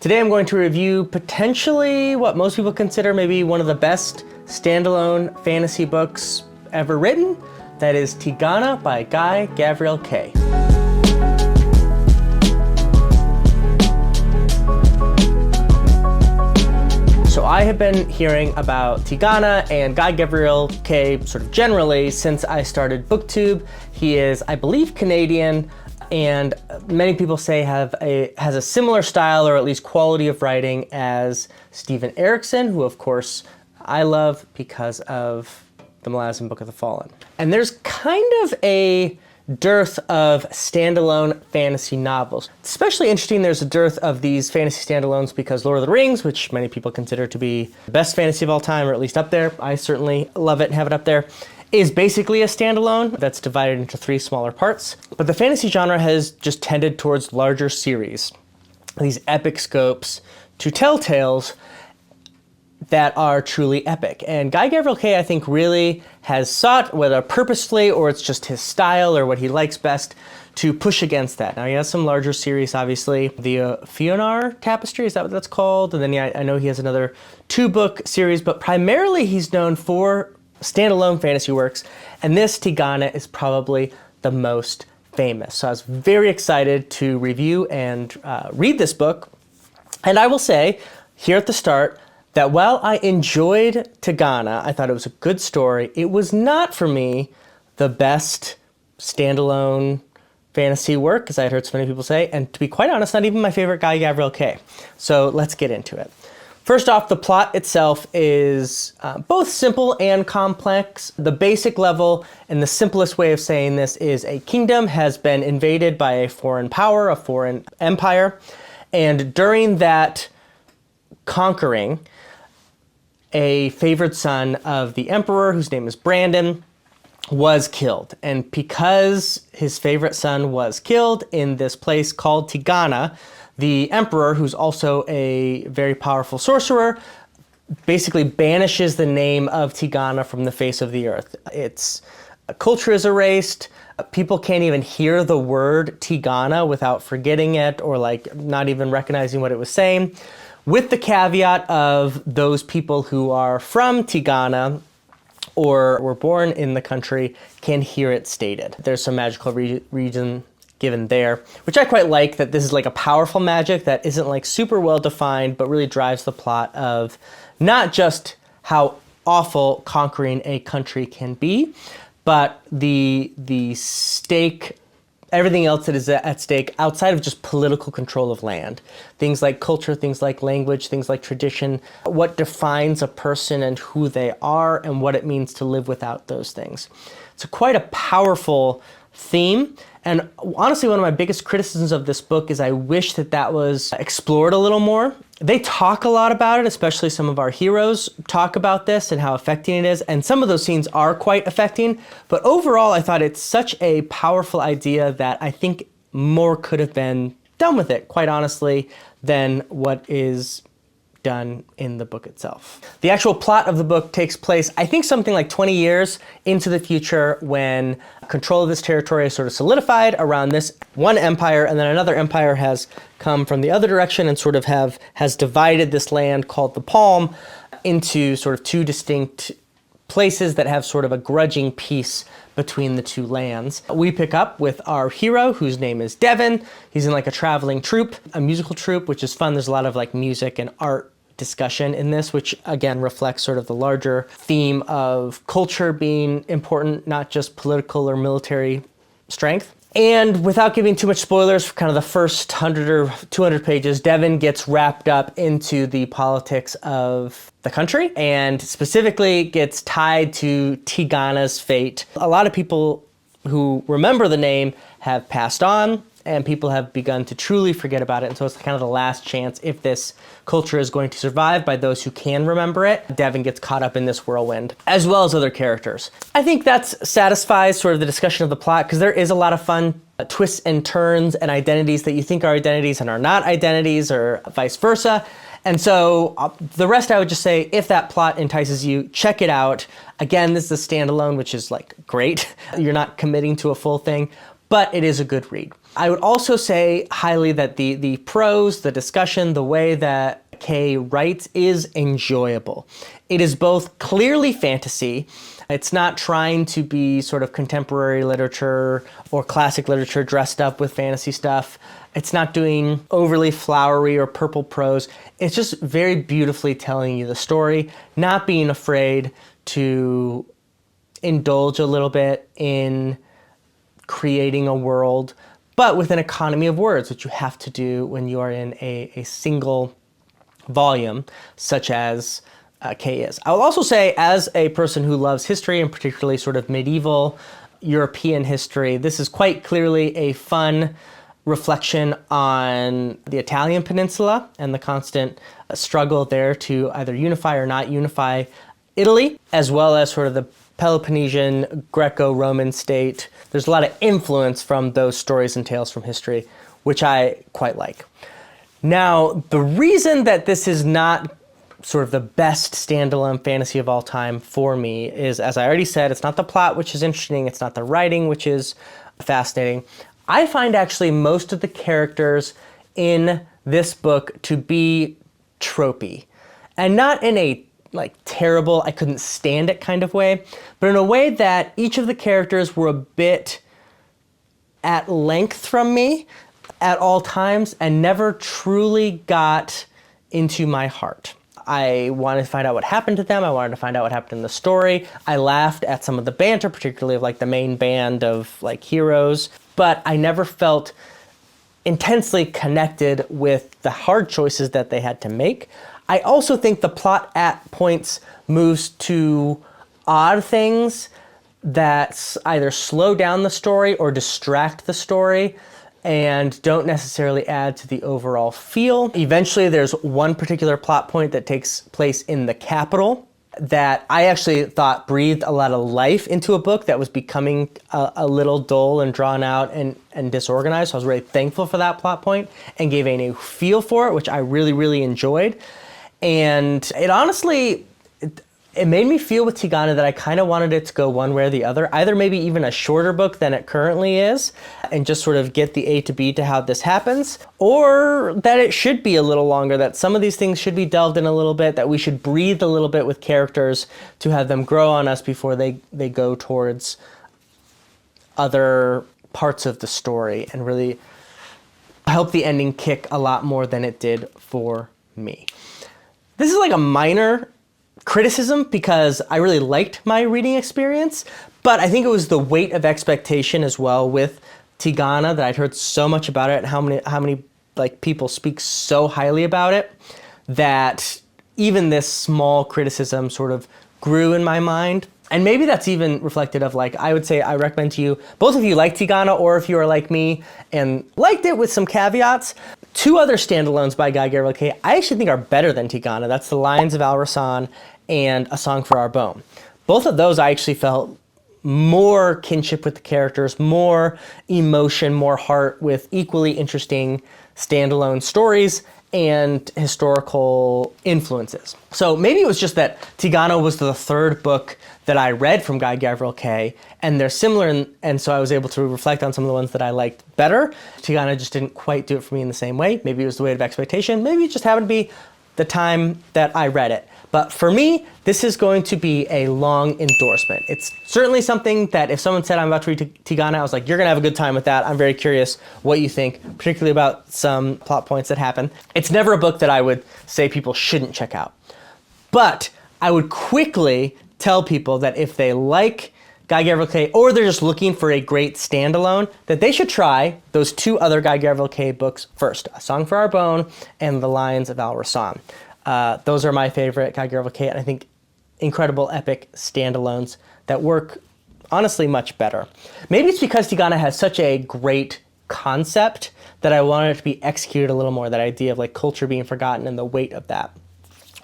Today I'm going to review potentially what most people consider maybe one of the best standalone fantasy books ever written. That is Tigana by Guy Gavriel Kay. So I have been hearing about Tigana and Guy Gavriel Kay sort of generally since I started BookTube. He is, I believe, Canadian, and many people say has a similar style or at least quality of writing as Steven Erikson, who of course I love because of the Malazan Book of the Fallen. And there's kind of a dearth of standalone fantasy novels. It's especially interesting there's a dearth of these fantasy standalones because Lord of the Rings, which many people consider to be the best fantasy of all time, or at least up there, I certainly love it and have it up there, is basically a standalone that's divided into 3 smaller parts. But the fantasy genre has just tended towards larger series, these epic scopes, to tell tales that are truly epic. And Guy Gavriel Kay, I think, really has sought, whether purposefully or it's just his style or what he likes best, to push against that. Now he has some larger series, obviously. The Fionar Tapestry, is that what that's called? And then I know he has another 2-book series, but primarily he's known for standalone fantasy works, and this Tigana is probably the most famous. So I was very excited to review and read this book. And I will say, here at the start, that while I enjoyed Tigana, I thought it was a good story, it was not for me the best standalone fantasy work, as I had heard so many people say, and to be quite honest, not even my favorite Guy Gavriel Kay. So let's get into it. First off, the plot itself is both simple and complex. The basic level and the simplest way of saying this is a kingdom has been invaded by a foreign power, a foreign empire, and during that conquering, a favored son of the emperor, whose name is Brandon, was killed. And because his favorite son was killed in this place called Tigana, the emperor, who's also a very powerful sorcerer, basically banishes the name of Tigana from the face of the earth. Its culture is erased. People can't even hear the word Tigana without forgetting it or like not even recognizing what it was saying, with the caveat of those people who are from Tigana or were born in the country can hear it stated. There's some magical region given there, which I quite like, that this is like a powerful magic that isn't like super well defined, but really drives the plot of not just how awful conquering a country can be, but the stake, everything else that is at stake outside of just political control of land. Things like culture, things like language, things like tradition, what defines a person and who they are and what it means to live without those things. It's quite a powerful theme. And honestly, one of my biggest criticisms of this book is I wish that was explored a little more. They talk a lot about it, especially some of our heroes talk about this and how affecting it is. And some of those scenes are quite affecting. But overall, I thought it's such a powerful idea that I think more could have been done with it, quite honestly, than what is done in the book itself. The actual plot of the book takes place, I think, something like 20 years into the future, when control of this territory is sort of solidified around this one empire, and then another empire has come from the other direction and sort of has divided this land called the Palm into sort of 2 distinct places that have sort of a grudging peace between the 2 lands. We pick up with our hero, whose name is Devin. He's in like a traveling troupe, a musical troupe, which is fun. There's a lot of like music and art discussion in this, which again reflects sort of the larger theme of culture being important, not just political or military strength. And without giving too much spoilers for kind of the first 100 or 200 pages, Devin gets wrapped up into the politics of the country and specifically gets tied to Tigana's fate. A lot of people who remember the name have passed on, and people have begun to truly forget about it. And so it's kind of the last chance, if this culture is going to survive, by those who can remember it. Devin gets caught up in this whirlwind, as well as other characters. I think that satisfies sort of the discussion of the plot, because there is a lot of fun twists and turns and identities that you think are identities and are not identities, or vice versa. And so the rest, I would just say, if that plot entices you, check it out. Again, this is a standalone, which is like great. You're not committing to a full thing. but it is a good read. I would also say highly that the prose, the discussion, the way that Kay writes is enjoyable. It is both clearly fantasy. It's not trying to be sort of contemporary literature or classic literature dressed up with fantasy stuff. It's not doing overly flowery or purple prose. It's just very beautifully telling you the story, not being afraid to indulge a little bit in creating a world, but with an economy of words, which you have to do when you are in a single volume, such as Kay is. I will also say, as a person who loves history, and particularly sort of medieval European history, this is quite clearly a fun reflection on the Italian peninsula and the constant struggle there to either unify or not unify Italy, as well as sort of the Peloponnesian Greco-Roman state. There's a lot of influence from those stories and tales from history, which I quite like. Now, the reason that this is not sort of the best standalone fantasy of all time for me is, as I already said, it's not the plot, which is interesting. It's not the writing, which is fascinating. I find actually most of the characters in this book to be tropey, and not in a like terrible, I couldn't stand it kind of way, but in a way that each of the characters were a bit at length from me at all times and never truly got into my heart. I wanted to find out what happened to them. I wanted to find out what happened in the story. I laughed at some of the banter, particularly of like the main band of like heroes, but I never felt intensely connected with the hard choices that they had to make. I also think the plot at points moves to odd things that either slow down the story or distract the story and don't necessarily add to the overall feel. Eventually, there's one particular plot point that takes place in the capital that I actually thought breathed a lot of life into a book that was becoming a little dull and drawn out and disorganized. So I was really thankful for that plot point and gave a new feel for it, which I really, really enjoyed. And it honestly, it made me feel with Tigana that I kind of wanted it to go one way or the other, either maybe even a shorter book than it currently is, and just sort of get the A to B to how this happens, or that it should be a little longer, that some of these things should be delved in a little bit, that we should breathe a little bit with characters to have them grow on us before they go towards other parts of the story and really help the ending kick a lot more than it did for me. This is like a minor criticism because I really liked my reading experience, but I think it was the weight of expectation as well with Tigana that I'd heard so much about it and how many like people speak so highly about it that even this small criticism sort of grew in my mind. And maybe that's even reflected of like, I would say I recommend to you, both of you like Tigana, or if you are like me and liked it with some caveats, two other standalones by Guy Gavriel Kay I actually think are better than Tigana. That's The Lions of Al Rassan and A Song for Our Bone. Both of those I actually felt more kinship with the characters, more emotion, more heart, with equally interesting standalone stories and historical influences. So maybe it was just that Tigana was the third book that I read from Guy Gavriel Kay, and they're similar, and so I was able to reflect on some of the ones that I liked better. Tigana just didn't quite do it for me in the same way. Maybe it was the weight of expectation. Maybe it just happened to be the time that I read it. But for me, this is going to be a long endorsement. It's certainly something that if someone said I'm about to read Tigana, I was like, you're gonna have a good time with that. I'm very curious what you think, particularly about some plot points that happen. It's never a book that I would say people shouldn't check out. But I would quickly tell people that if they like Guy Gavriel Kay, or they're just looking for a great standalone, that they should try those two other Guy Gavriel Kay books first, A Song for Our Bone and The Lions of Al Rassan. Those are my favorite Guy Gavriel Kay, and I think incredible, epic standalones that work honestly much better. Maybe it's because Tigana has such a great concept that I wanted it to be executed a little more, that idea of like culture being forgotten and the weight of that.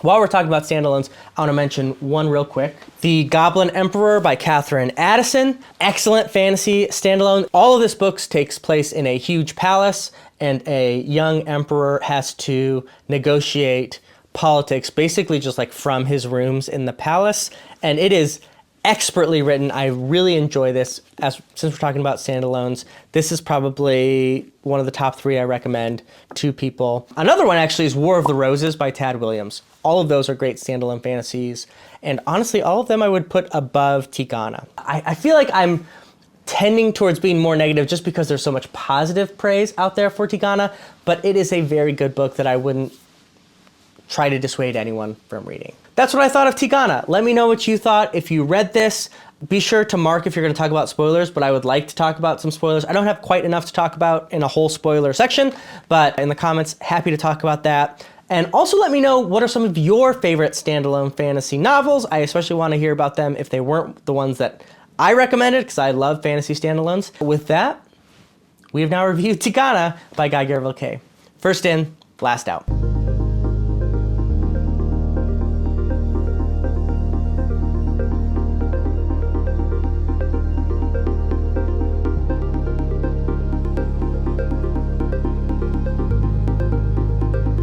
While we're talking about standalones, I want to mention one real quick. The Goblin Emperor by Catherine Addison. Excellent fantasy standalone. All of this book takes place in a huge palace, and a young emperor has to negotiate politics, basically just like from his rooms in the palace. And it is expertly written. I really enjoy this. Since we're talking about standalones, this is probably one of the top 3 I recommend to people. Another one actually is War of the Roses by Tad Williams. All of those are great standalone fantasies. And honestly, all of them I would put above Tigana. I feel like I'm tending towards being more negative just because there's so much positive praise out there for Tigana, but it is a very good book that I wouldn't try to dissuade anyone from reading. That's what I thought of Tigana. Let me know what you thought. If you read this, be sure to mark if you're going to talk about spoilers, but I would like to talk about some spoilers. I don't have quite enough to talk about in a whole spoiler section, but in the comments, happy to talk about that. And also let me know what are some of your favorite standalone fantasy novels. I especially want to hear about them if they weren't the ones that I recommended, because I love fantasy standalones. With that, we have now reviewed Tigana by Guy Gavriel Kay. First in, last out.